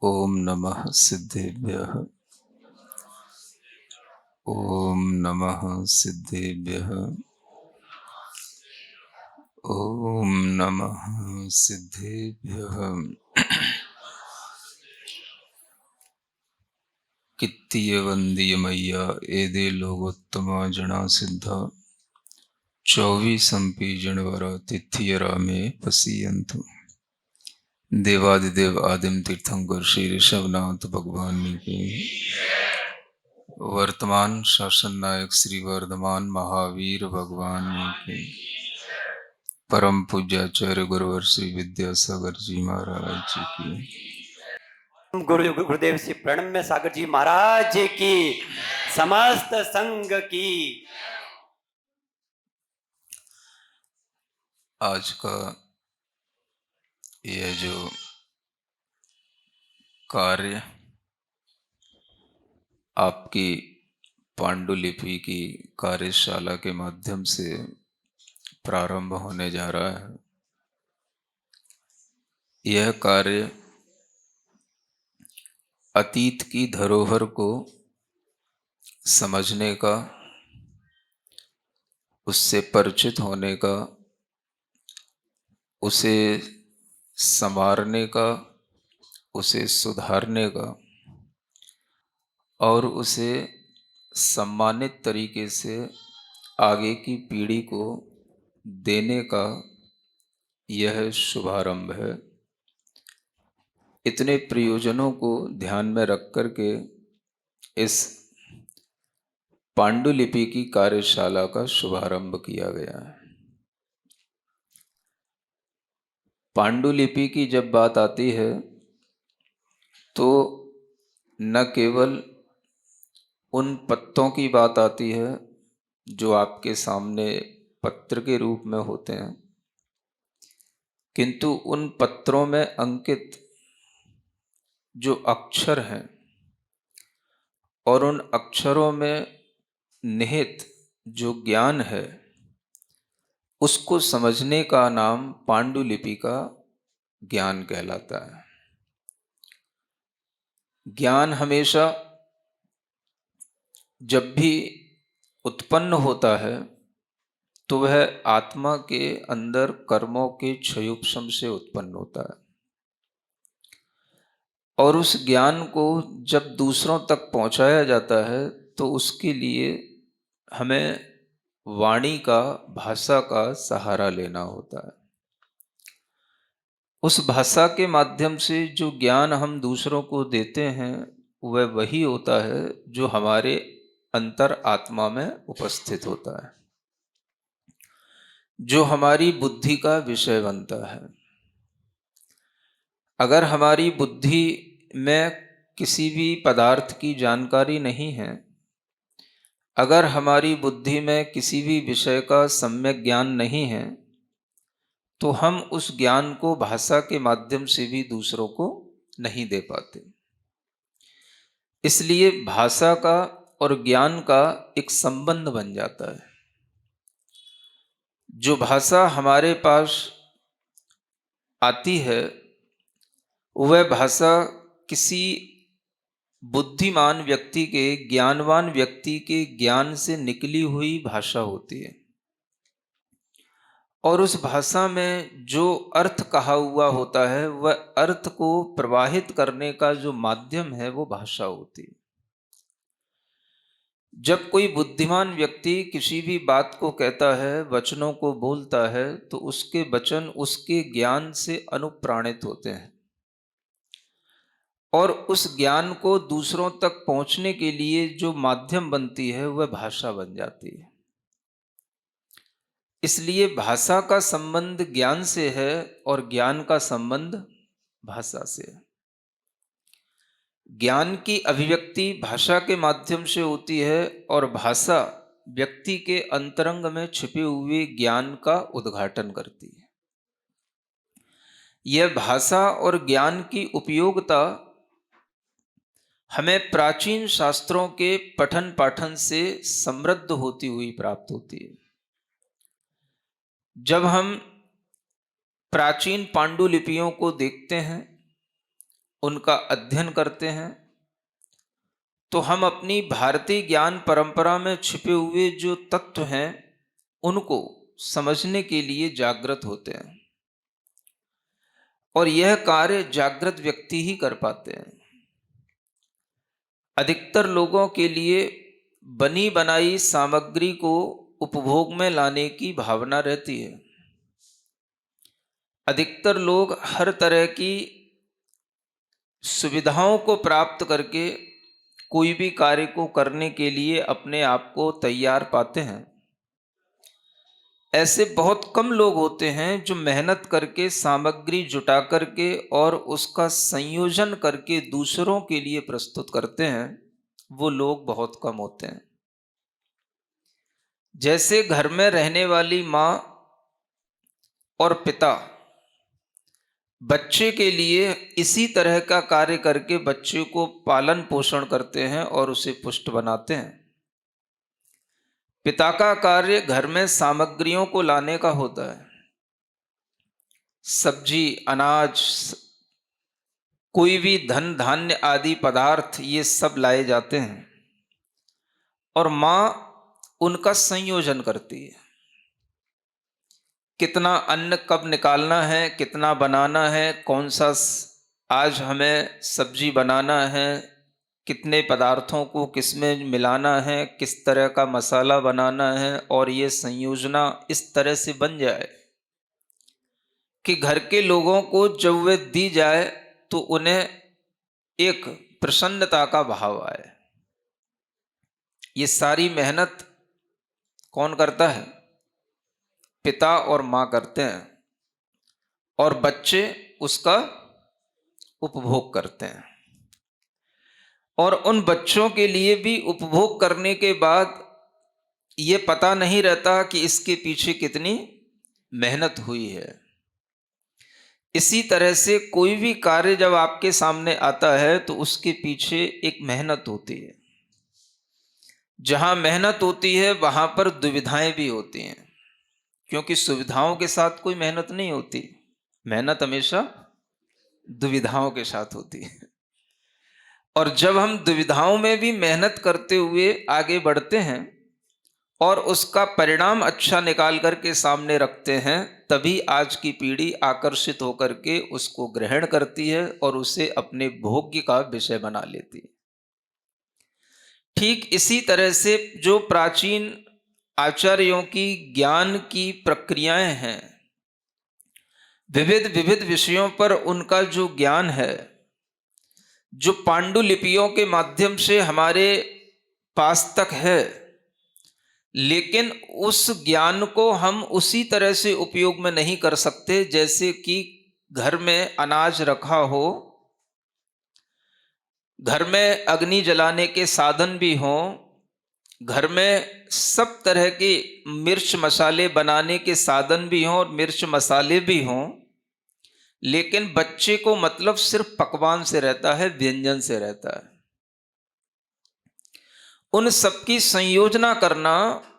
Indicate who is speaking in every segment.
Speaker 1: ओम नमः सिद्धेभ्यः। ओम नमः सिद्धेभ्यः। ओम नमः सिद्धेभ्यः। कित्तीय वंदीय मैया एदे लोगोत्तमा जना सिद्धा 24 जनवर तिथियरा में पसीयंतु देवादिदेव आदिम तीर्थंकर श्री ऋषभनाथ भगवान की वर्तमान शासन नायक श्री वर्धमान महावीर भगवान की परम पूज्याचार्य गुरुवर श्री विद्यासागर जी महाराज जी की
Speaker 2: गुरुदेव श्री प्रणम्य सागर जी महाराज जी की समस्त संघ की।
Speaker 1: आज का यह जो कार्य आपकी पांडुलिपि की कार्यशाला के माध्यम से प्रारंभ होने जा रहा है, यह कार्य अतीत की धरोहर को समझने का, उससे परिचित होने का, उसे संवारने का, उसे सुधारने का और उसे सम्मानित तरीके से आगे की पीढ़ी को देने का यह शुभारंभ है। इतने प्रयोजनों को ध्यान में रख कर के इस पांडुलिपि की कार्यशाला का शुभारंभ किया गया है। पांडुलिपि की जब बात आती है तो न केवल उन पत्तों की बात आती है जो आपके सामने पत्र के रूप में होते हैं, किंतु उन पत्रों में अंकित जो अक्षर हैं और उन अक्षरों में निहित जो ज्ञान है, उसको समझने का नाम पांडुलिपि का ज्ञान कहलाता है। ज्ञान हमेशा जब भी उत्पन्न होता है तो वह आत्मा के अंदर कर्मों के क्षयोपशम से उत्पन्न होता है, और उस ज्ञान को जब दूसरों तक पहुंचाया जाता है तो उसके लिए हमें वाणी का, भाषा का सहारा लेना होता है। उस भाषा के माध्यम से जो ज्ञान हम दूसरों को देते हैं वह वही होता है जो हमारे अंतर आत्मा में उपस्थित होता है, जो हमारी बुद्धि का विषय बनता है। अगर हमारी बुद्धि में किसी भी पदार्थ की जानकारी नहीं है, अगर हमारी बुद्धि में किसी भी विषय का सम्यक ज्ञान नहीं है, तो हम उस ज्ञान को भाषा के माध्यम से भी दूसरों को नहीं दे पाते। इसलिए भाषा का और ज्ञान का एक संबंध बन जाता है। जो भाषा हमारे पास आती है वह भाषा किसी बुद्धिमान व्यक्ति के, ज्ञानवान व्यक्ति के ज्ञान से निकली हुई भाषा होती है, और उस भाषा में जो अर्थ कहा हुआ होता है वह अर्थ को प्रवाहित करने का जो माध्यम है वो भाषा होती है। जब कोई बुद्धिमान व्यक्ति किसी भी बात को कहता है, वचनों को बोलता है, तो उसके वचन उसके ज्ञान से अनुप्राणित होते हैं और उस ज्ञान को दूसरों तक पहुंचने के लिए जो माध्यम बनती है वह भाषा बन जाती है। इसलिए भाषा का संबंध ज्ञान से है और ज्ञान का संबंध भाषा से है। ज्ञान की अभिव्यक्ति भाषा के माध्यम से होती है और भाषा व्यक्ति के अंतरंग में छिपे हुए ज्ञान का उद्घाटन करती है। यह भाषा और ज्ञान की उपयोगिता हमें प्राचीन शास्त्रों के पठन पाठन से समृद्ध होती हुई प्राप्त होती है। जब हम प्राचीन पांडुलिपियों को देखते हैं उनका अध्ययन करते हैं, तो हम अपनी भारतीय ज्ञान परंपरा में छिपे हुए जो तत्व हैं उनको समझने के लिए जागृत होते हैं। और यह कार्य जागृत व्यक्ति ही कर पाते हैं। अधिकतर लोगों के लिए बनी बनाई सामग्री को उपभोग में लाने की भावना रहती है। अधिकतर लोग हर तरह की सुविधाओं को प्राप्त करके कोई भी कार्य को करने के लिए अपने आप को तैयार पाते हैं। ऐसे बहुत कम लोग होते हैं जो मेहनत करके सामग्री जुटा करके और उसका संयोजन करके दूसरों के लिए प्रस्तुत करते हैं। वो लोग बहुत कम होते हैं। जैसे घर में रहने वाली माँ और पिता बच्चे के लिए इसी तरह का कार्य करके बच्चे को पालन पोषण करते हैं और उसे पुष्ट बनाते हैं। पिता का कार्य घर में सामग्रियों को लाने का होता है। सब्जी, अनाज, कोई भी धन धान्य आदि पदार्थ ये सब लाए जाते हैं और माँ उनका संयोजन करती है। कितना अन्न कब निकालना है, कितना बनाना है, कौन सा आज हमें सब्जी बनाना है, कितने पदार्थों को किस में मिलाना है, किस तरह का मसाला बनाना है, और ये संयोजना इस तरह से बन जाए कि घर के लोगों को जब वे दी जाए तो उन्हें एक प्रसन्नता का भाव आए। ये सारी मेहनत कौन करता है? पिता और माँ करते हैं और बच्चे उसका उपभोग करते हैं। और उन बच्चों के लिए भी उपभोग करने के बाद ये पता नहीं रहता कि इसके पीछे कितनी मेहनत हुई है। इसी तरह से कोई भी कार्य जब आपके सामने आता है तो उसके पीछे एक मेहनत होती है। जहां मेहनत होती है वहां पर दुविधाएं भी होती हैं, क्योंकि सुविधाओं के साथ कोई मेहनत नहीं होती। मेहनत हमेशा दुविधाओं के साथ होती है। और जब हम दुविधाओं में भी मेहनत करते हुए आगे बढ़ते हैं और उसका परिणाम अच्छा निकाल करके सामने रखते हैं, तभी आज की पीढ़ी आकर्षित होकर के उसको ग्रहण करती है और उसे अपने भोग्य का विषय बना लेती है। ठीक इसी तरह से जो प्राचीन आचार्यों की ज्ञान की प्रक्रियाएं हैं, विविध विविध विषयों पर उनका जो ज्ञान है, जो पांडुलिपियों के माध्यम से हमारे पास तक है, लेकिन उस ज्ञान को हम उसी तरह से उपयोग में नहीं कर सकते जैसे कि घर में अनाज रखा हो, घर में अग्नि जलाने के साधन भी हों, घर में सब तरह के मिर्च मसाले बनाने के साधन भी हों और मिर्च मसाले भी हों, लेकिन बच्चे को मतलब सिर्फ पकवान से रहता है, व्यंजन से रहता है। उन सबकी संयोजना करना,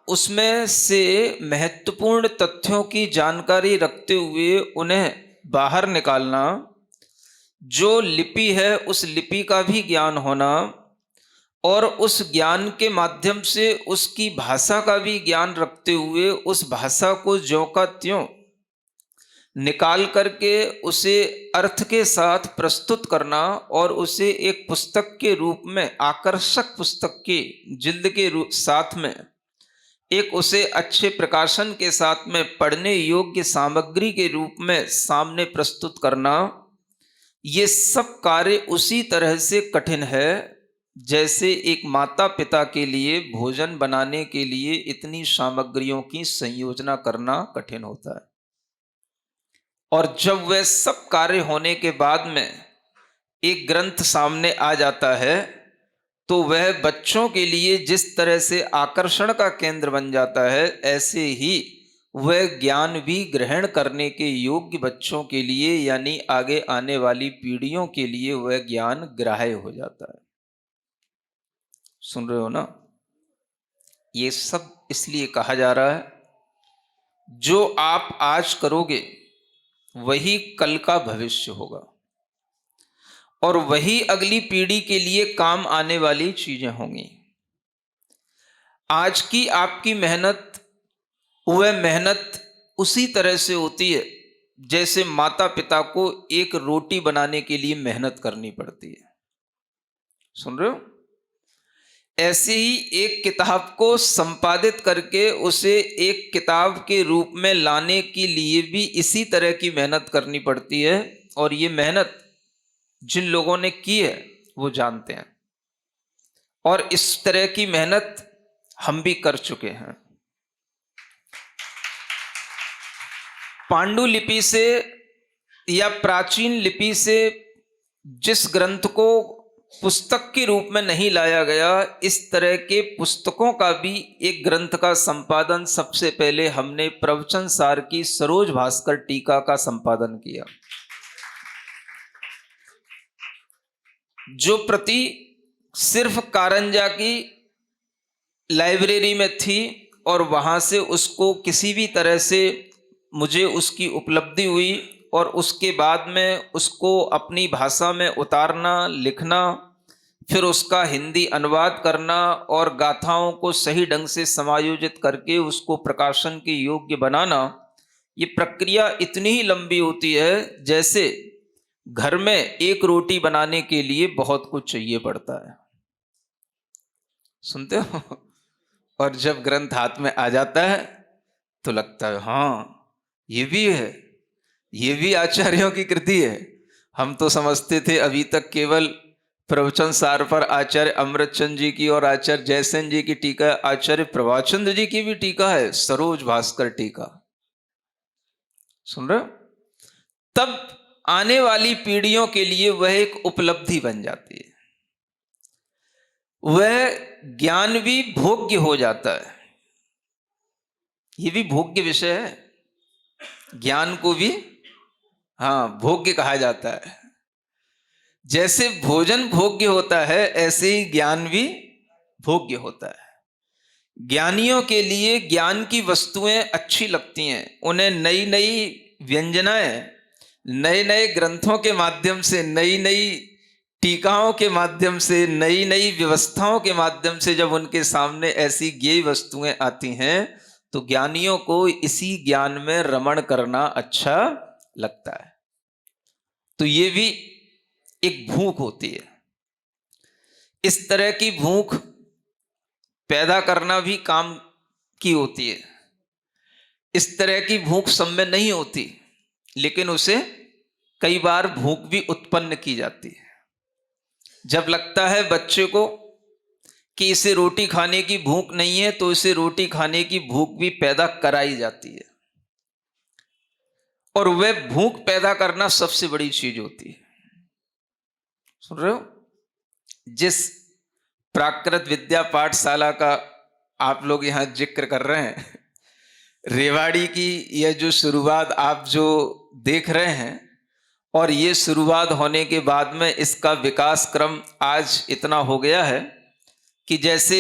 Speaker 1: उसमें से महत्वपूर्ण तथ्यों की जानकारी रखते हुए उन्हें बाहर निकालना, जो लिपि है उस लिपि का भी ज्ञान होना और उस ज्ञान के माध्यम से उसकी भाषा का भी ज्ञान रखते हुए उस भाषा को ज्यों का त्यों निकाल करके उसे अर्थ के साथ प्रस्तुत करना और उसे एक पुस्तक के रूप में, आकर्षक पुस्तक की जिल्द के रूप साथ में, एक उसे अच्छे प्रकाशन के साथ में पढ़ने योग्य सामग्री के रूप में सामने प्रस्तुत करना, ये सब कार्य उसी तरह से कठिन है जैसे एक माता पिता के लिए भोजन बनाने के लिए इतनी सामग्रियों की संयोजना करना कठिन होता है। और जब वह सब कार्य होने के बाद में एक ग्रंथ सामने आ जाता है तो वह बच्चों के लिए जिस तरह से आकर्षण का केंद्र बन जाता है, ऐसे ही वह ज्ञान भी ग्रहण करने के योग्य बच्चों के लिए, यानी आगे आने वाली पीढ़ियों के लिए, वह ज्ञान ग्राह्य हो जाता है। सुन रहे हो ना? ये सब इसलिए कहा जा रहा है, जो आप आज करोगे वही कल का भविष्य होगा। और वही अगली पीढ़ी के लिए काम आने वाली चीजें होंगी। आज की आपकी मेहनत, वह मेहनत उसी तरह से होती है जैसे माता पिता को एक रोटी बनाने के लिए मेहनत करनी पड़ती है। सुन रहे हो? ऐसे ही एक किताब को संपादित करके उसे एक किताब के रूप में लाने के लिए भी इसी तरह की मेहनत करनी पड़ती है। और ये मेहनत जिन लोगों ने की है वो जानते हैं, और इस तरह की मेहनत हम भी कर चुके हैं। पांडुलिपि से या प्राचीन लिपि से जिस ग्रंथ को पुस्तक के रूप में नहीं लाया गया, इस तरह के पुस्तकों का भी एक ग्रंथ का संपादन सबसे पहले हमने प्रवचन सार की सरोज भास्कर टीका का संपादन किया, जो प्रति सिर्फ कारंजा की लाइब्रेरी में थी, और वहां से उसको किसी भी तरह से मुझे उसकी उपलब्धि हुई, और उसके बाद में उसको अपनी भाषा में उतारना, लिखना, फिर उसका हिंदी अनुवाद करना और गाथाओं को सही ढंग से समायोजित करके उसको प्रकाशन के योग्य बनाना, ये प्रक्रिया इतनी ही लंबी होती है जैसे घर में एक रोटी बनाने के लिए बहुत कुछ चाहिए पड़ता है। सुनते हो? और जब ग्रंथ हाथ में आ जाता है तो लगता है हाँ, ये भी है, ये भी आचार्यों की कृति है। हम तो समझते थे अभी तक केवल प्रवचन सार पर आचार्य अमृतचंद जी की और आचार्य जयसेन जी की टीका, आचार्य प्रभाचंद्र जी की भी टीका है, सरोज भास्कर टीका। सुन रहे हो? तब आने वाली पीढ़ियों के लिए वह एक उपलब्धि बन जाती है, वह ज्ञान भी भोग्य हो जाता है। ये भी भोग्य विषय है, ज्ञान को भी भोग्य कहा जाता है। जैसे भोजन भोग्य होता है, ऐसे ही ज्ञान भी भोग्य होता है। ज्ञानियों के लिए ज्ञान की वस्तुएं अच्छी लगती हैं, उन्हें नई नई व्यंजनाएं, नए नए ग्रंथों के माध्यम से, नई नई टीकाओं के माध्यम से, नई नई व्यवस्थाओं के माध्यम से जब उनके सामने ऐसी ज्ञेय वस्तुएं आती हैं तो ज्ञानियों को इसी ज्ञान में रमण करना अच्छा लगता है। तो ये भी एक भूख होती है। इस तरह की भूख पैदा करना भी काम की होती है। इस तरह की भूख सब में नहीं होती, लेकिन उसे कई बार भूख भी उत्पन्न की जाती है। जब लगता है बच्चे को कि इसे रोटी खाने की भूख नहीं है, तो इसे रोटी खाने की भूख भी पैदा कराई जाती है। और वह भूख पैदा करना सबसे बड़ी चीज होती है। सुन रहे हो? जिस प्राकृत विद्या पाठशाला का आप लोग यहां जिक्र कर रहे हैं, रेवाड़ी की यह जो शुरुआत आप जो देख रहे हैं, और ये शुरुआत होने के बाद में इसका विकास क्रम आज इतना हो गया है कि जैसे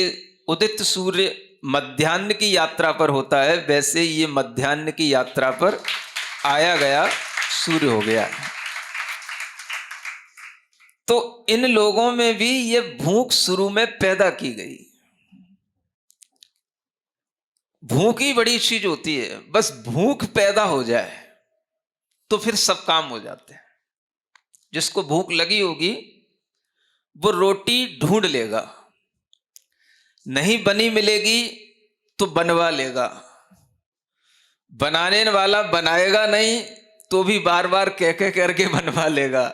Speaker 1: उदित सूर्य मध्याह्न की यात्रा पर होता है, वैसे ये मध्याह्न की यात्रा पर आया गया सूर्य हो गया। तो इन लोगों में भी ये भूख शुरू में पैदा की गई। भूख ही बड़ी चीज होती है, बस भूख पैदा हो जाए तो फिर सब काम हो जाते हैं। जिसको भूख लगी होगी वो रोटी ढूंढ लेगा, नहीं बनी मिलेगी तो बनवा लेगा, बनाने वाला बनाएगा नहीं तो भी बार बार कह करके बनवा लेगा।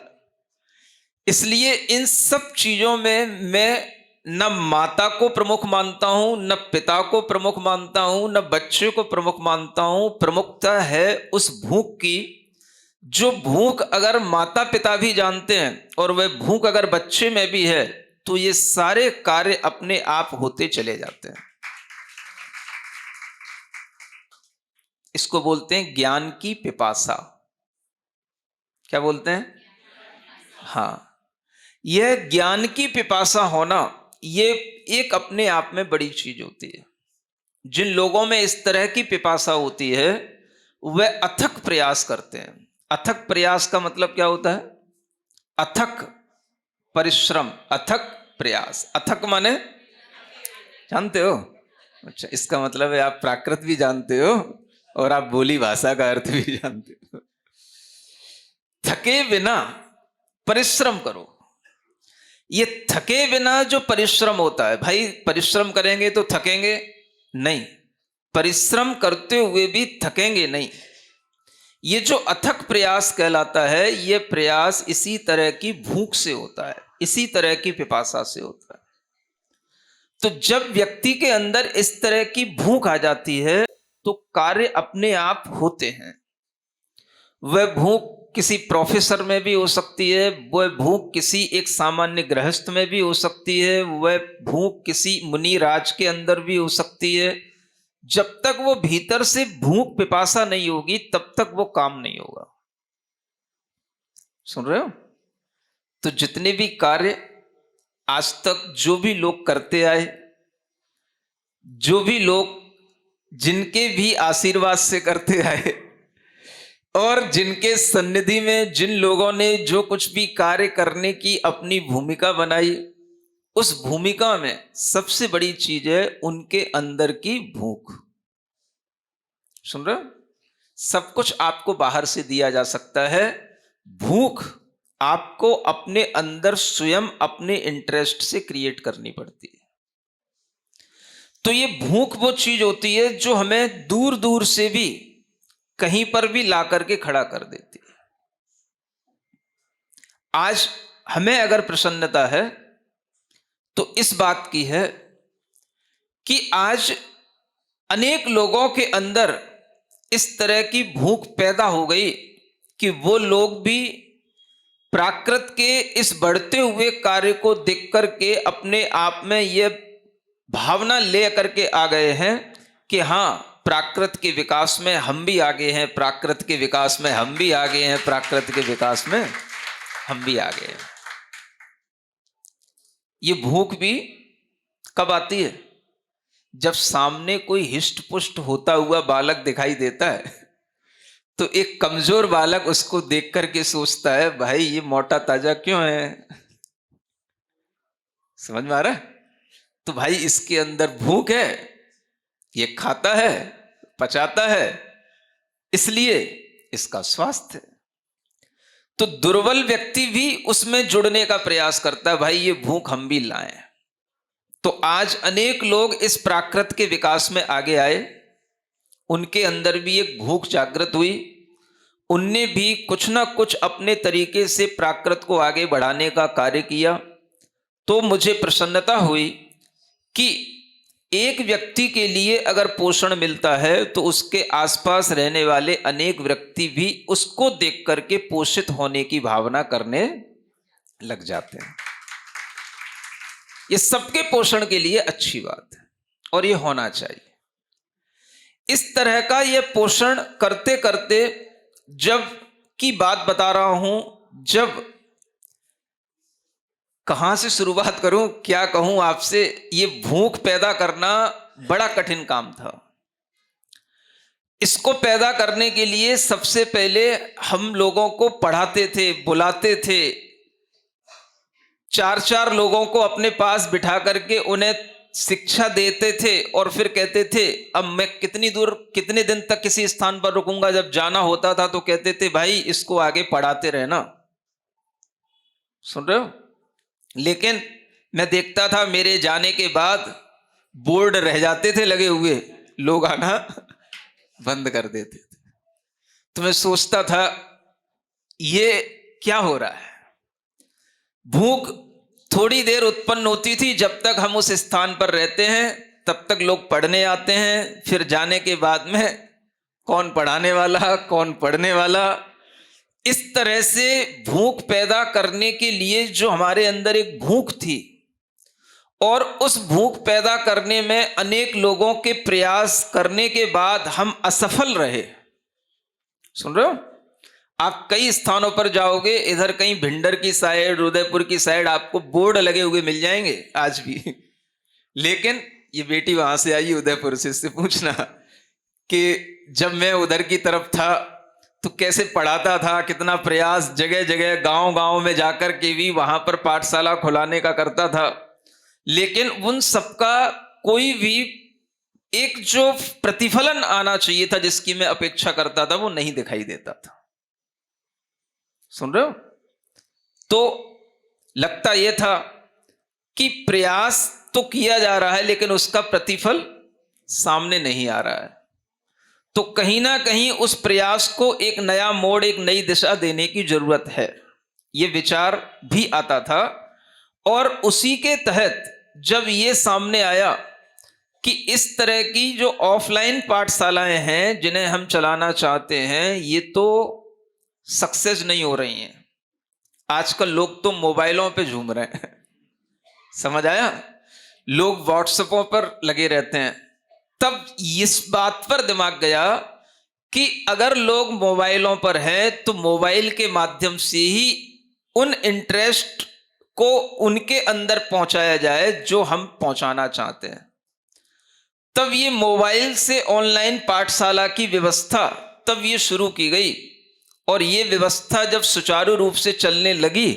Speaker 1: इसलिए इन सब चीजों में मैं न माता को प्रमुख मानता हूं, न पिता को प्रमुख मानता हूं, न बच्चे को प्रमुख मानता हूं। प्रमुखता है उस भूख की, जो भूख अगर माता पिता भी जानते हैं और वह भूख अगर बच्चे में भी है तो ये सारे कार्य अपने आप होते चले जाते हैं। इसको बोलते हैं ज्ञान की पिपासा। क्या बोलते हैं? यह ज्ञान की पिपासा होना, ये एक अपने आप में बड़ी चीज होती है। जिन लोगों में इस तरह की पिपासा होती है वह अथक प्रयास करते हैं। अथक प्रयास का मतलब क्या होता है? अथक परिश्रम, अथक प्रयास। अथक माने जानते हो? अच्छा, इसका मतलब है आप प्राकृत भी जानते हो और आप बोली भाषा का अर्थ भी जानते हो। थके बिना परिश्रम करो। ये थके बिना जो परिश्रम होता है, भाई परिश्रम करेंगे तो थकेंगे नहीं, परिश्रम करते हुए भी थकेंगे नहीं। ये जो अथक प्रयास कहलाता है, ये प्रयास इसी तरह की भूख से होता है, इसी तरह की पिपासा से होता है। तो जब व्यक्ति के अंदर इस तरह की भूख आ जाती है तो कार्य अपने आप होते हैं। वह भूख किसी प्रोफेसर में भी हो सकती है, वह भूख किसी एक सामान्य गृहस्थ में भी हो सकती है, वह भूख किसी मुनि राज के अंदर भी हो सकती है। जब तक वो भीतर से भूख पिपासा नहीं होगी तब तक वो काम नहीं होगा। सुन रहे हो? तो जितने भी कार्य आज तक जो भी लोग करते आए, जो भी लोग जिनके भी आशीर्वाद से करते आए, और जिनके सन्निधि में जिन लोगों ने जो कुछ भी कार्य करने की अपनी भूमिका बनाई, उस भूमिका में सबसे बड़ी चीज है उनके अंदर की भूख। सुन रहे हो? सब कुछ आपको बाहर से दिया जा सकता है, भूख आपको अपने अंदर स्वयं अपने इंटरेस्ट से क्रिएट करनी पड़ती है। तो ये भूख वो चीज होती है जो हमें दूर दूर से भी कहीं पर भी ला करके खड़ा कर देती है। आज हमें अगर प्रसन्नता है तो इस बात की है कि आज अनेक लोगों के अंदर इस तरह की भूख पैदा हो गई कि वो लोग भी प्राकृत के इस बढ़ते हुए कार्य को देख करके अपने आप में ये भावना ले करके आ गए हैं कि हाँ, प्राकृत के विकास में हम भी आगे हैं, प्राकृत के विकास में हम भी आगे हैं, प्राकृत के विकास में हम भी आगे हैं। ये भूख भी कब आती है? जब सामने कोई हिष्ट पुष्ट होता हुआ बालक दिखाई देता है तो एक कमजोर बालक उसको देख करके सोचता है, भाई ये मोटा ताजा क्यों है? समझ में आ रहा है? तो भाई इसके अंदर भूख है, ये खाता है, पचाता है, इसलिए इसका स्वास्थ्य है। तो दुर्बल व्यक्ति भी उसमें जुड़ने का प्रयास करता है, भाई ये भूख हम भी लाएं। तो आज अनेक लोग इस प्राकृत के विकास में आगे आए, उनके अंदर भी एक भूख जागृत हुई, उनने भी कुछ ना कुछ अपने तरीके से प्राकृत को आगे बढ़ाने का कार्य किया। तो मुझे प्रसन्नता हुई कि एक व्यक्ति के लिए अगर पोषण मिलता है तो उसके आसपास रहने वाले अनेक व्यक्ति भी उसको देख करके पोषित होने की भावना करने लग जाते हैं। ये सबके पोषण के लिए अच्छी बात है और ये होना चाहिए। इस तरह का ये पोषण करते करते, जब की बात बता रहा हूं, जब कहां से शुरुआत करूं, क्या कहूं आपसे, ये भूख पैदा करना बड़ा कठिन काम था। इसको पैदा करने के लिए सबसे पहले हम लोगों को पढ़ाते थे, बुलाते थे, 4-4 लोगों को अपने पास बिठा करके उन्हें शिक्षा देते थे और फिर कहते थे अब मैं कितनी दूर कितने दिन तक किसी स्थान पर रुकूंगा। जब जाना होता था तो कहते थे भाई इसको आगे पढ़ाते रहना। सुन रहे हो? लेकिन मैं देखता था मेरे जाने के बाद बोर्ड रह जाते थे लगे हुए, लोग आना बंद कर देते थे। तो मैं सोचता था ये क्या हो रहा है? भूख थोड़ी देर उत्पन्न होती थी, जब तक हम उस स्थान पर रहते हैं तब तक लोग पढ़ने आते हैं, फिर जाने के बाद में कौन पढ़ाने वाला, कौन पढ़ने वाला। इस तरह से भूख पैदा करने के लिए जो हमारे अंदर एक भूख थी, और उस भूख पैदा करने में अनेक लोगों के प्रयास करने के बाद हम असफल रहे। सुन रहे हो? आप कई स्थानों पर जाओगे, इधर कहीं भिंडर की साइड, उदयपुर की साइड आपको बोर्ड लगे हुए मिल जाएंगे आज भी। लेकिन ये बेटी वहां से आई उदयपुर से, इससे पूछना कि जब मैं उधर की तरफ था तो कैसे पढ़ाता था, कितना प्रयास जगह जगह गांव गांव में जाकर के भी वहां पर पाठशाला खुलाने का करता था, लेकिन उन सबका कोई भी एक जो प्रतिफलन आना चाहिए था, जिसकी मैं अपेक्षा करता था, वो नहीं दिखाई देता था। सुन रहे हो? तो लगता यह था कि प्रयास तो किया जा रहा है लेकिन उसका प्रतिफल सामने नहीं आ रहा है। तो कहीं ना कहीं उस प्रयास को एक नया मोड़, एक नई दिशा देने की जरूरत है, ये विचार भी आता था। और उसी के तहत जब ये सामने आया कि इस तरह की जो ऑफलाइन पाठशालाएं हैं जिन्हें हम चलाना चाहते हैं, ये तो सक्सेस नहीं हो रही हैं। आजकल लोग तो मोबाइलों पे झूम रहे हैं, समझ आया? लोग व्हाट्सएपों पर लगे रहते हैं। तब इस बात पर दिमाग गया कि अगर लोग मोबाइलों पर हैं तो मोबाइल के माध्यम से ही उन इंटरेस्ट को उनके अंदर पहुंचाया जाए जो हम पहुंचाना चाहते हैं। तब ये मोबाइल से ऑनलाइन पाठशाला की व्यवस्था तब ये शुरू की गई, और ये व्यवस्था जब सुचारू रूप से चलने लगी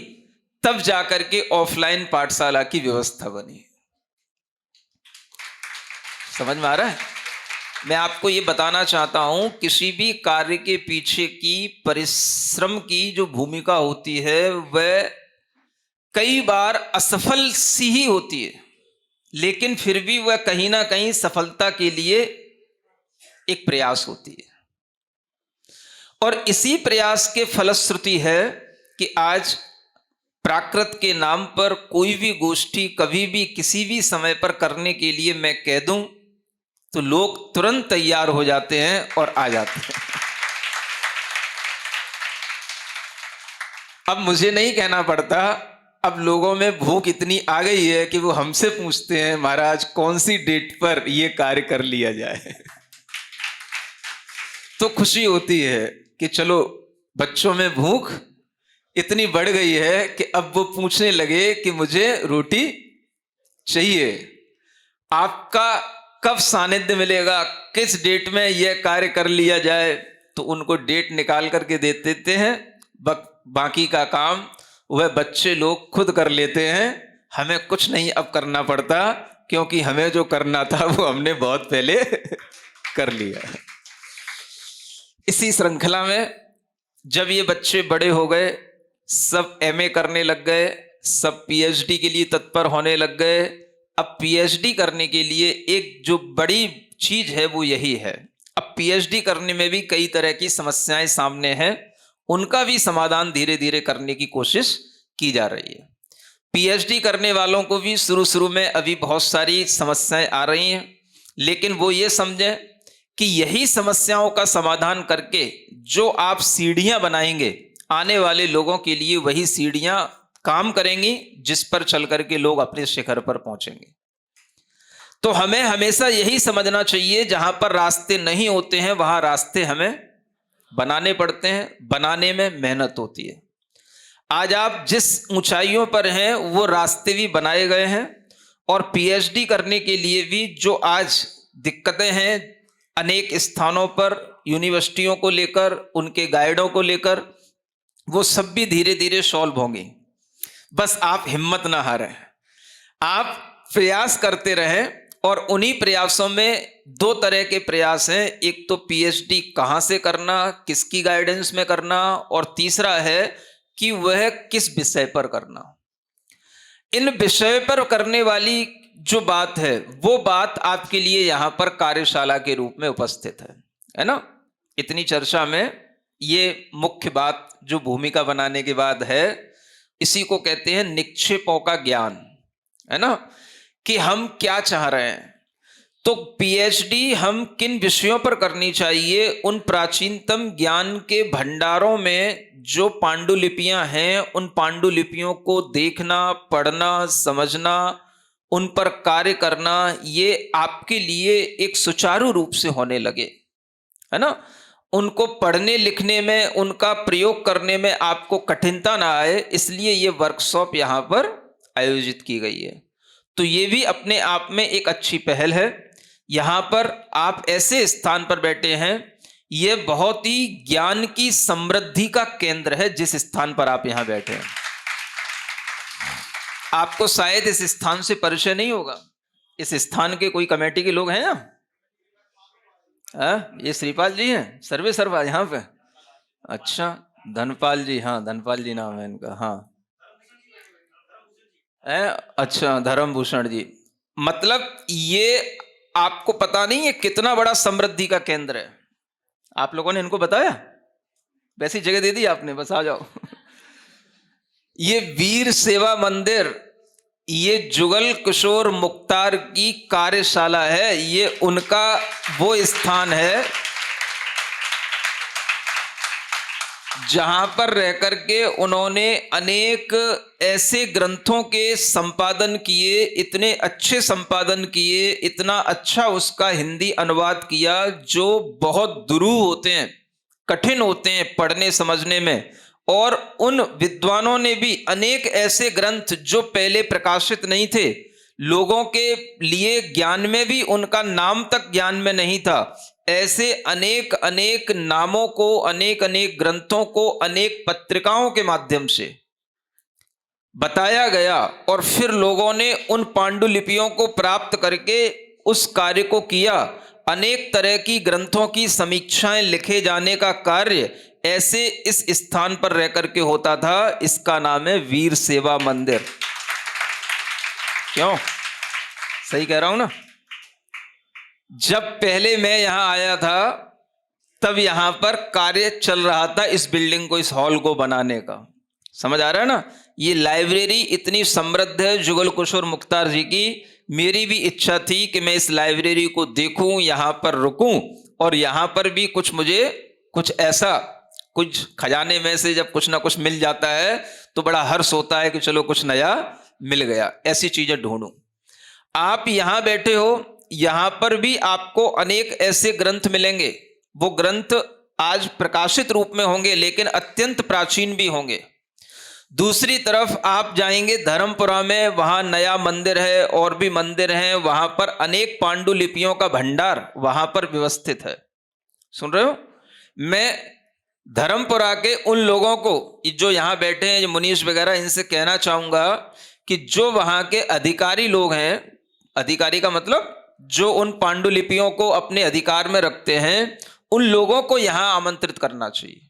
Speaker 1: तब जाकर के ऑफलाइन पाठशाला की व्यवस्था बनी। समझ में आ रहा है? मैं आपको ये बताना चाहता हूं, किसी भी कार्य के पीछे की परिश्रम की जो भूमिका होती है वह कई बार असफल सी ही होती है, लेकिन फिर भी वह कहीं ना कहीं सफलता के लिए एक प्रयास होती है। और इसी प्रयास के फलश्रुति है कि आज प्राकृत के नाम पर कोई भी गोष्ठी कभी भी किसी भी समय पर करने के लिए मैं कह दूं तो लोग तुरंत तैयार हो जाते हैं और आ जाते हैं। अब मुझे नहीं कहना पड़ता, अब लोगों में भूख इतनी आ गई है कि वो हमसे पूछते हैं, महाराज कौन सी डेट पर ये कार्य कर लिया जाए। तो खुशी होती है कि चलो बच्चों में भूख इतनी बढ़ गई है कि अब वो पूछने लगे कि मुझे रोटी चाहिए। आपका कब सानिध्य मिलेगा, किस डेट में यह कार्य कर लिया जाए, तो उनको डेट निकाल करके दे देते हैं। बाकी का काम वह बच्चे लोग खुद कर लेते हैं, हमें कुछ नहीं अब करना पड़ता, क्योंकि हमें जो करना था वो हमने बहुत पहले कर लिया। इसी श्रृंखला में जब ये बच्चे बड़े हो गए, सब एमए करने लग गए, सब पीएचडी के लिए तत्पर होने लग गए। अब पीएचडी करने के लिए एक जो बड़ी चीज है वो यही है। अब पीएचडी करने में भी कई तरह की समस्याएं सामने हैं, उनका भी समाधान धीरे धीरे करने की कोशिश की जा रही है। पीएचडी करने वालों को भी शुरू में अभी बहुत सारी समस्याएं आ रही हैं, लेकिन वो ये समझें कि यही समस्याओं का समाधान करके जो आप सीढ़ियां बनाएंगे, आने वाले लोगों के लिए वही सीढ़ियां काम करेंगी जिस पर चल करके लोग अपने शिखर पर पहुंचेंगे। तो हमें हमेशा यही समझना चाहिए, जहां पर रास्ते नहीं होते हैं वहां रास्ते हमें बनाने पड़ते हैं, बनाने में मेहनत होती है। आज आप जिस ऊंचाइयों पर हैं वो रास्ते भी बनाए गए हैं, और पीएचडी करने के लिए भी जो आज दिक्कतें हैं अनेक स्थानों पर, यूनिवर्सिटियों को लेकर, उनके गाइडों को लेकर, वो सब भी धीरे धीरे सॉल्व होंगी। बस आप हिम्मत ना हारें, आप प्रयास करते रहें। और उन्हीं प्रयासों में दो तरह के प्रयास हैं, एक तो पीएचडी कहां से करना, किसकी गाइडेंस में करना, और तीसरा है कि वह किस विषय पर करना। इन विषय पर करने वाली जो बात है वो बात आपके लिए यहां पर कार्यशाला के रूप में उपस्थित है ना। इतनी चर्चा में ये मुख्य बात जो भूमिका बनाने के बाद है, इसी को कहते हैं निक्षेपों का ज्ञान, है ना, कि हम क्या चाह रहे हैं। तो पीएचडी हम किन विषयों पर करनी चाहिए, उन प्राचीनतम ज्ञान के भंडारों में जो पांडुलिपियां हैं, उन पांडुलिपियों को देखना, पढ़ना, समझना, उन पर कार्य करना, ये आपके लिए एक सुचारू रूप से होने लगे, है ना। उनको पढ़ने लिखने में, उनका प्रयोग करने में आपको कठिनता ना आए, इसलिए ये वर्कशॉप यहाँ पर आयोजित की गई है। तो ये भी अपने आप में एक अच्छी पहल है। यहाँ पर आप ऐसे स्थान पर बैठे हैं ये बहुत ही ज्ञान की समृद्धि का केंद्र है जिस स्थान पर आप यहां बैठे हैं। आपको शायद इस स्थान से परिचय नहीं होगा। इस स्थान के कोई कमेटी के लोग हैं यहाँ? ये श्रीपाल जी हैं, सर्वे सर्वा यहाँ पे। अच्छा, धनपाल जी, हाँ धनपाल जी नाम है इनका, हाँ अच्छा धर्मभूषण जी। मतलब ये आपको पता नहीं है कितना बड़ा समृद्धि का केंद्र है। आप लोगों ने इनको बताया? वैसी जगह दे दी आपने, बस आ जाओ। ये वीर सेवा मंदिर, ये जुगल किशोर मुख्तार की कार्यशाला है। ये उनका वो स्थान है जहां पर रह करके उन्होंने अनेक ऐसे ग्रंथों के संपादन किए, इतने अच्छे संपादन किए, इतना अच्छा उसका हिंदी अनुवाद किया जो बहुत दुरूह होते हैं, कठिन होते हैं पढ़ने समझने में। और उन विद्वानों ने भी अनेक ऐसे ग्रंथ जो पहले प्रकाशित नहीं थे, लोगों के लिए ज्ञान में भी उनका नाम तक ज्ञान में नहीं था, ऐसे अनेक अनेक नामों को, अनेक अनेक ग्रंथों को अनेक पत्रिकाओं के माध्यम से बताया गया। और फिर लोगों ने उन पांडुलिपियों को प्राप्त करके उस कार्य को किया। अनेक तरह की ग्रंथों की समीक्षाएं लिखे जाने का कार्य ऐसे इस स्थान पर रह करके होता था। इसका नाम है वीर सेवा मंदिर। क्यों? सही कह रहा हूं ना? जब पहले मैं यहां आया था तब यहां पर कार्य चल रहा था इस बिल्डिंग को, इस हॉल को बनाने का। समझ आ रहा है ना? ये लाइब्रेरी इतनी समृद्ध है जुगल किशोर मुख्तार जी की। मेरी भी इच्छा थी कि मैं इस लाइब्रेरी को देखूं, यहां पर रुकूं, और यहां पर भी कुछ मुझे कुछ ऐसा, कुछ खजाने में से जब कुछ ना कुछ मिल जाता है तो बड़ा हर्ष होता है कि चलो कुछ नया मिल गया, ऐसी चीजें ढूंढूं। आप यहां बैठे हो, यहां पर भी आपको अनेक ऐसे ग्रंथ मिलेंगे। वो ग्रंथ आज प्रकाशित रूप में होंगे लेकिन अत्यंत प्राचीन भी होंगे। दूसरी तरफ आप जाएंगे धर्मपुरा में, वहां नया मंदिर है और भी मंदिर हैं, वहां पर अनेक पांडुलिपियों का भंडार वहां पर व्यवस्थित है। सुन रहे हो? मैं धर्मपुरा के उन लोगों को जो यहां बैठे हैं, जो मुनीष वगैरह, इनसे कहना चाहूंगा कि जो वहां के अधिकारी लोग हैं, अधिकारी का मतलब जो उन पांडुलिपियों को अपने अधिकार में रखते हैं, उन लोगों को यहां आमंत्रित करना चाहिए,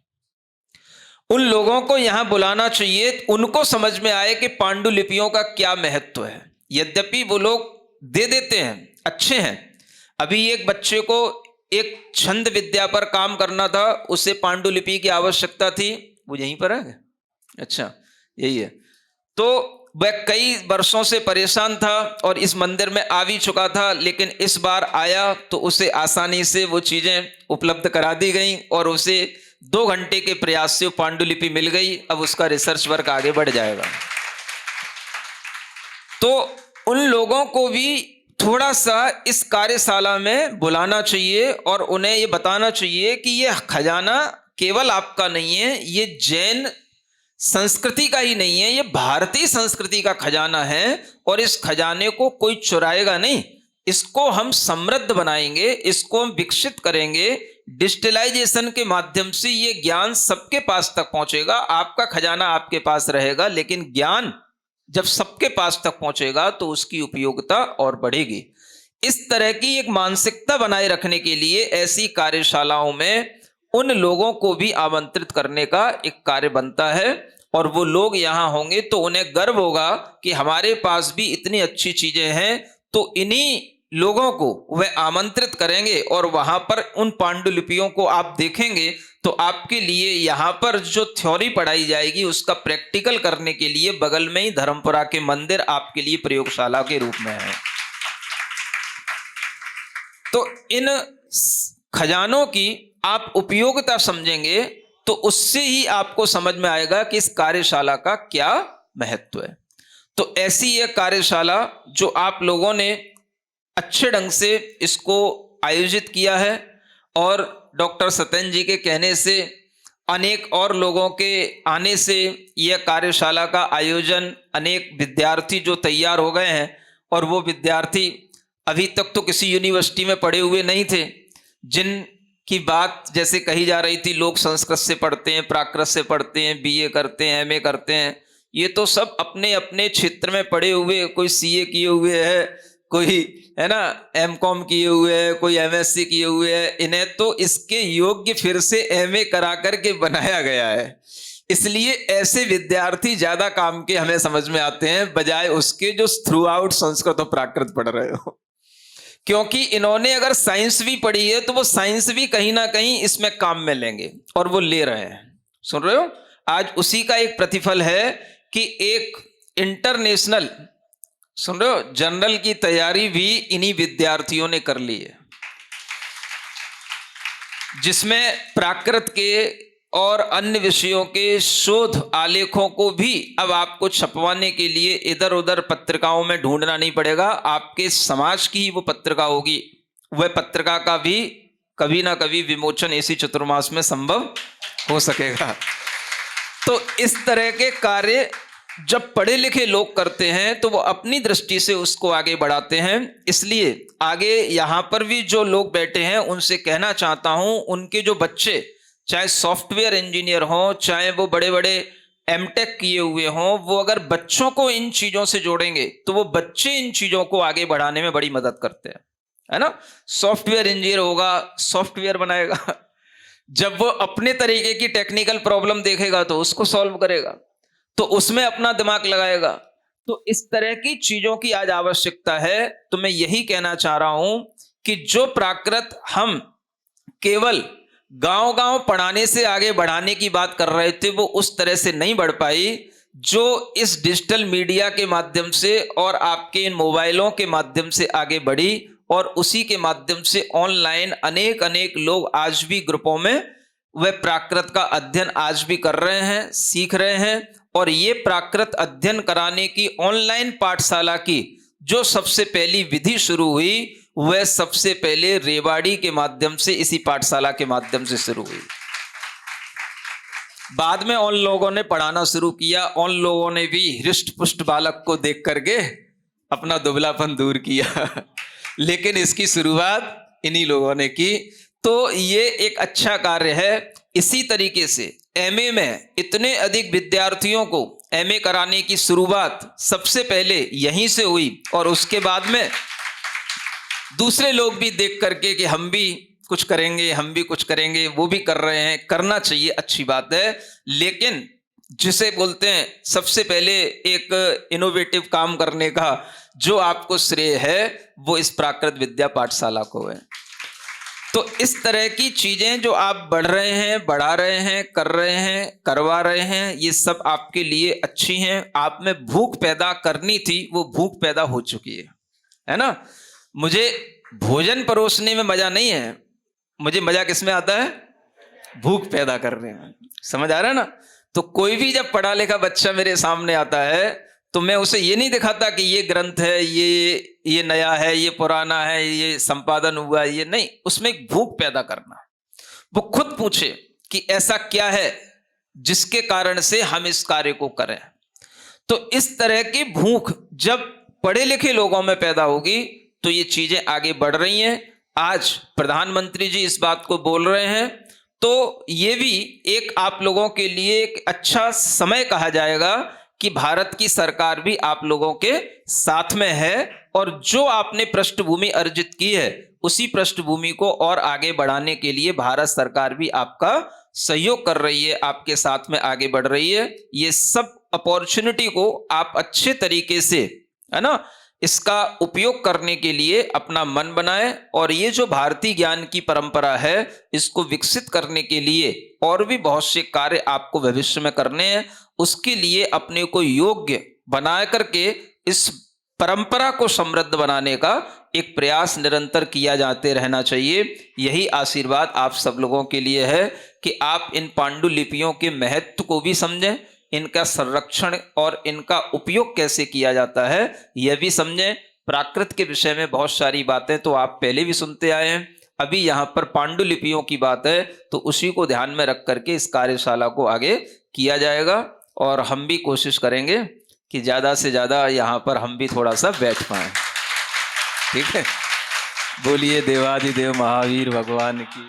Speaker 1: उन लोगों को यहां बुलाना चाहिए। उनको समझ में आए कि पांडुलिपियों का क्या महत्व है। यद्यपि वो लोग दे देते हैं, अच्छे हैं। अभी एक बच्चे को एक छंद विद्या पर काम करना था, उसे पांडुलिपि की आवश्यकता थी। वो यहीं पर है? अच्छा, यही है। तो वह कई वर्षों से परेशान था और इस मंदिर में आ भी चुका था, लेकिन इस बार आया तो उसे आसानी से वो चीजें उपलब्ध करा दी गई और उसे 2 घंटे के प्रयास से पांडुलिपि मिल गई। अब उसका रिसर्च वर्क आगे बढ़ जाएगा। तो उन लोगों को भी थोड़ा सा इस कार्यशाला में बुलाना चाहिए और उन्हें ये बताना चाहिए कि ये खजाना केवल आपका नहीं है, ये जैन संस्कृति का ही नहीं है, ये भारतीय संस्कृति का खजाना है। और इस खजाने को कोई चुराएगा नहीं, इसको हम समृद्ध बनाएंगे, इसको हम विकसित करेंगे। डिजिटलाइजेशन के माध्यम से ये ज्ञान सबके पास तक पहुंचेगा। आपका खजाना आपके पास रहेगा, लेकिन ज्ञान जब सबके पास तक पहुंचेगा तो उसकी उपयोगिता और बढ़ेगी। इस तरह की एक मानसिकता बनाए रखने के लिए ऐसी कार्यशालाओं में उन लोगों को भी आमंत्रित करने का एक कार्य बनता है। और वो लोग यहां होंगे तो उन्हें गर्व होगा कि हमारे पास भी इतनी अच्छी चीजें हैं। तो इन्हीं लोगों को वह आमंत्रित करेंगे और वहां पर उन पांडुलिपियों को आप देखेंगे तो आपके लिए यहां पर जो थ्योरी पढ़ाई जाएगी उसका प्रैक्टिकल करने के लिए बगल में ही धर्मपुरा के मंदिर आपके लिए प्रयोगशाला के रूप में है। तो इन खजानों की आप उपयोगिता समझेंगे तो उससे ही आपको समझ में आएगा कि इस कार्यशाला का क्या महत्व है। तो ऐसी यह कार्यशाला जो आप लोगों ने अच्छे ढंग से इसको आयोजित किया है और डॉक्टर सत्येंद्र जी के कहने से, अनेक और लोगों के आने से यह कार्यशाला का आयोजन, अनेक विद्यार्थी जो तैयार हो गए हैं, और वो विद्यार्थी अभी तक तो किसी यूनिवर्सिटी में पढ़े हुए नहीं थे, जिन की बात जैसे कही जा रही थी, लोग संस्कृत से पढ़ते हैं, प्राकृत से पढ़ते हैं, बीए करते हैं, एमए करते हैं, ये तो सब अपने अपने क्षेत्र में पढ़े हुए, कोई सीए किए हुए है, कोई है ना एमकॉम किए हुए है, कोई एमएससी किए हुए है, इन्हें तो इसके योग्य फिर से एमए करा करके बनाया गया है। इसलिए ऐसे विद्यार्थी ज्यादा काम के हमें समझ में आते हैं, बजाय उसके जो थ्रू आउट संस्कृत और प्राकृत पढ़ रहे हो। क्योंकि इन्होंने अगर साइंस भी पढ़ी है तो वो साइंस भी कहीं ना कहीं इसमें काम में लेंगे, और वो ले रहे हैं। सुन रहे हो, आज उसी का एक प्रतिफल है कि एक इंटरनेशनल, सुन रहे हो, जनरल की तैयारी भी इन्हीं विद्यार्थियों ने कर ली है, जिसमें प्राकृत के और अन्य विषयों के शोध आलेखों को भी अब आपको छपवाने के लिए इधर उधर पत्रिकाओं में ढूंढना नहीं पड़ेगा। आपके समाज की ही वो पत्रिका होगी, वह पत्रिका का भी कभी ना कभी विमोचन इसी चतुर्मास में संभव हो सकेगा। तो इस तरह के कार्य जब पढ़े लिखे लोग करते हैं तो वो अपनी दृष्टि से उसको आगे बढ़ाते हैं। इसलिए आगे यहां पर भी जो लोग बैठे हैं उनसे कहना चाहता हूं, उनके जो बच्चे चाहे सॉफ्टवेयर इंजीनियर हों, चाहे वो बड़े बड़े एमटेक किए हुए हों, वो अगर बच्चों को इन चीजों से जोड़ेंगे तो वो बच्चे इन चीजों को आगे बढ़ाने में बड़ी मदद करते हैं, है ना। सॉफ्टवेयर इंजीनियर होगा, सॉफ्टवेयर बनाएगा, जब वो अपने तरीके की टेक्निकल प्रॉब्लम देखेगा तो उसको सॉल्व करेगा, तो उसमें अपना दिमाग लगाएगा। तो इस तरह की चीजों की आज आवश्यकता है। तो मैं यही कहना चाह रहा हूं कि जो प्राकृत हम केवल गांव गांव पढ़ाने से आगे बढ़ाने की बात कर रहे थे, वो उस तरह से नहीं बढ़ पाई जो इस डिजिटल मीडिया के माध्यम से और आपके इन मोबाइलों के माध्यम से आगे बढ़ी, और उसी के माध्यम से ऑनलाइन अनेक अनेक लोग आज भी ग्रुपों में वह प्राकृत का अध्ययन आज भी कर रहे हैं, सीख रहे हैं। और ये प्राकृत अध्ययन कराने की ऑनलाइन पाठशाला की जो सबसे पहली विधि शुरू हुई, वह सबसे पहले रेवाड़ी के माध्यम से, इसी पाठशाला के माध्यम से शुरू हुई। बाद में उन लोगों ने पढ़ाना शुरू किया, उन लोगों ने भी हृष्ट पुष्ट बालक को देख करके अपना दुबलापन दूर किया, लेकिन इसकी शुरुआत इन्हीं लोगों ने की। तो ये एक अच्छा कार्य है। इसी तरीके से एमए में इतने अधिक विद्यार्थियों को एमए कराने की शुरुआत सबसे पहले यहीं से हुई, और उसके बाद में दूसरे लोग भी देख करके कि हम भी कुछ करेंगे, हम भी कुछ करेंगे, वो भी कर रहे हैं, करना चाहिए, अच्छी बात है। लेकिन जिसे बोलते हैं सबसे पहले एक इनोवेटिव काम करने का जो आपको श्रेय है, वो इस प्राकृत विद्या पाठशाला को है। तो इस तरह की चीजें जो आप बढ़ रहे हैं, बढ़ा रहे हैं, कर रहे हैं, करवा रहे हैं, ये सब आपके लिए अच्छी हैं। आप में भूख पैदा करनी थी, वो भूख पैदा हो चुकी है ना। मुझे भोजन परोसने में मजा नहीं है, मुझे मजा किसमें आता है? भूख पैदा करने में। समझ आ रहा है ना। तो कोई भी जब पढ़ा लिखा बच्चा मेरे सामने आता है तो मैं उसे ये नहीं दिखाता कि ये ग्रंथ है, ये नया है, ये पुराना है, ये संपादन हुआ है, ये नहीं। उसमें एक भूख पैदा करना, वो खुद पूछे कि ऐसा क्या है जिसके कारण से हम इस कार्य को करें। तो इस तरह की भूख जब पढ़े लिखे लोगों में पैदा होगी तो ये चीजें आगे बढ़ रही हैं। आज प्रधानमंत्री जी इस बात को बोल रहे हैं, तो ये भी एक आप लोगों के लिए एक अच्छा समय कहा जाएगा कि भारत की सरकार भी आप लोगों के साथ में है, और जो आपने पृष्ठभूमि अर्जित की है उसी पृष्ठभूमि को और आगे बढ़ाने के लिए भारत सरकार भी आपका सहयोग कर रही है, आपके साथ में आगे बढ़ रही है। ये सब अपॉर्चुनिटी को आप अच्छे तरीके से, है ना, इसका उपयोग करने के लिए अपना मन बनाए, और ये जो भारतीय ज्ञान की परंपरा है इसको विकसित करने के लिए और भी बहुत से कार्य आपको भविष्य में करने हैं। उसके लिए अपने को योग्य बना करके इस परंपरा को समृद्ध बनाने का एक प्रयास निरंतर किया जाते रहना चाहिए। यही आशीर्वाद आप सब लोगों के लिए है कि आप इन पांडुलिपियों के महत्व को भी समझें, इनका संरक्षण और इनका उपयोग कैसे किया जाता है यह भी समझें। प्राकृत के विषय में बहुत सारी बातें तो आप पहले भी सुनते आए हैं, अभी यहाँ पर पांडुलिपियों की बात है तो उसी को ध्यान में रख करके इस कार्यशाला को आगे किया जाएगा, और हम भी कोशिश करेंगे कि ज़्यादा से ज़्यादा यहाँ पर हम भी थोड़ा सा बैठ पाएँ। ठीक है, बोलिए देवाधिदेव महावीर भगवान की।